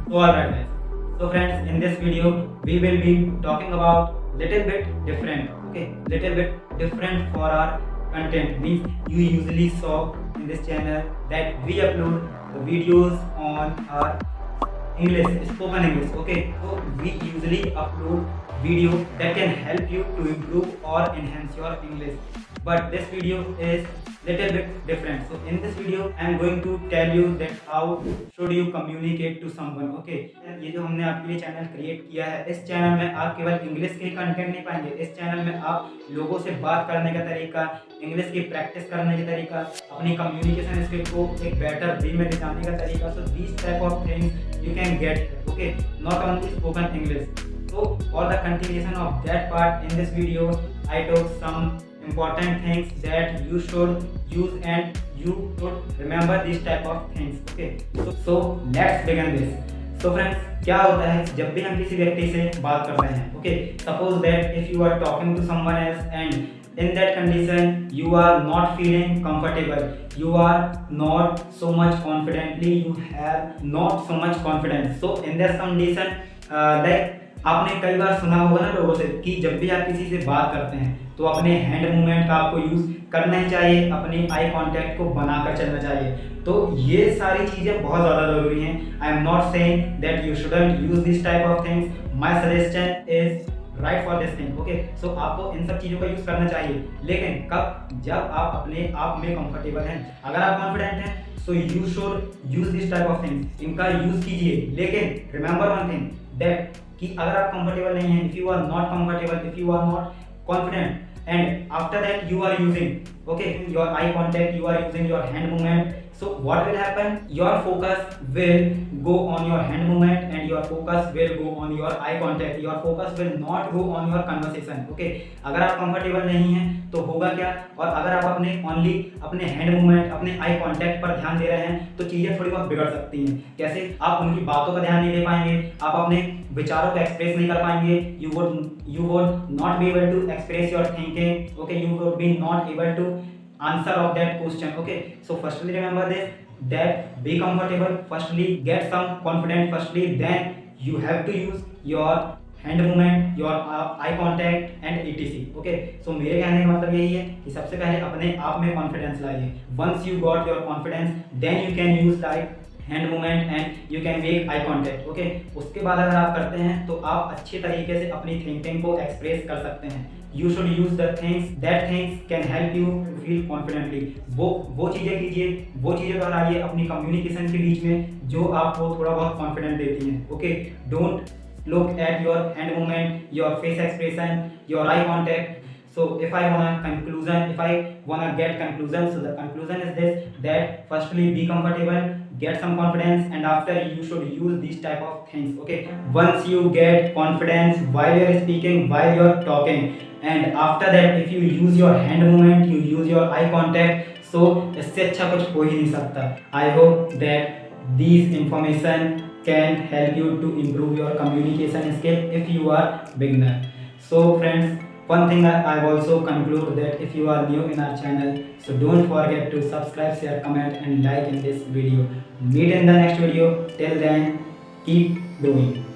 So alright guys. So friends, in this video we will be talking about little bit different. Okay, little bit different for our content. Means you usually saw in this channel that we upload the videos on our English, spoken English. Okay, so we usually upload video that can help you to improve or enhance your English. But this video is little bit different. So in this video, I am going to tell you that how should you communicate to someone. Okay, ये जो हमने आपके लिए channel create किया है, इस channel में आप केवल इंग्लिश के ही कंटेंट नहीं पाएंगे. इस चैनल में आप लोगों से बात करने का तरीका, इंग्लिश की प्रैक्टिस करने का तरीका, अपनी कम्युनिकेशन स्किल को एक बेटर वे में दिखाने का तरीका. So these type of things you can get, okay, not only spoken English. So for the continuation of that part, in this video I took some important things that you should use and you should remember these type of things. Okay, so let's begin this. So friends, क्या होता है जब भी हम किसी व्यक्ति से बात कर रहे हैं. Okay, suppose that if you are talking to someone else and in that condition you are not feeling comfortable, you are not so much confidently, you have not so much confidence. So in this condition like आपने कई बार सुना होगा ना लोगों से कि जब भी आप किसी से बात करते हैं तो अपने हैंड मूवमेंट का आपको यूज करना ही चाहिए, अपने आई कांटेक्ट को बनाकर चलना चाहिए. तो ये सारी चीज़ें बहुत ज़्यादा ज़रूरी हैं. I am not saying that you shouldn't use this type of things. My suggestion is right for this thing. Okay, so आपको इन सब चीज़ों का यूज़ करना चाहिए, लेकिन कब? जब आप अपने आप में कंफर्टेबल हैं. अगर आप कॉन्फिडेंट हैं so you should use this type of things. इनका यूज़ कीजिए, लेकिन रिमेंबर वन थिंग दैट कि अगर आप कंफर्टेबल नहीं हैं, if you are not comfortable, if you are not confident, and after that you are using, okay, your eye contact, you are using your hand movement. So what will happen? Your focus will go on your hand movement and your focus will go on your eye contact. Your focus will not go on your conversation. Okay, अगर आप comfortable नहीं हैं तो होगा क्या? और अगर आप अपने ओनली अपने हैंड मूवमेंट, अपने आई कांटेक्ट पर ध्यान दे रहे हैं तो चीज़ें थोड़ी बहुत बिगड़ सकती हैं. कैसे? आप उनकी बातों पर ध्यान नहीं दे पाएंगे, आप अपने विचारों को एक्सप्रेस नहीं कर पाएंगे. You would not be able to express your thinking. Okay, you would be not able to answer of that question. Okay, so firstly remember this, that be comfortable, firstly get some confidence, firstly then you have to use your hand movement, your eye contact and etc. Okay, so मेरे कहने का मतलब यही है कि सबसे पहले अपने आप में कॉन्फिडेंस लाइए. Once you got your confidence, then you can use like hand movement and you can make eye contact. Okay, उसके बाद अगर आप करते हैं तो आप अच्छे तरीके से अपनी थिंकिंग को एक्सप्रेस कर सकते हैं. You should use the things that things can help you to feel confidently. वो चीज़ें कीजिए, वो चीज़ें दोहराइए अपनी कम्युनिकेशन के बीच में जो आपको थोड़ा बहुत कॉन्फिडेंट देती हैं. Okay, don't look at your hand movement, your face expression, your eye contact. So if I wanna get conclusion, so the conclusion is this, that firstly be comfortable, get some confidence, and after you should use these type of things. Okay, once you get confidence while you are speaking, while you are talking, and after that if you use your hand movement, you use your eye contact, so इससे अच्छा कुछ हो ही नहीं सकता. I hope that these information can help you to improve your communication skill if you are beginner. So friends, one thing I also conclude that if you are new in our channel, so don't forget to subscribe, share, comment and like in this video. Meet in the next video. Till then, keep growing.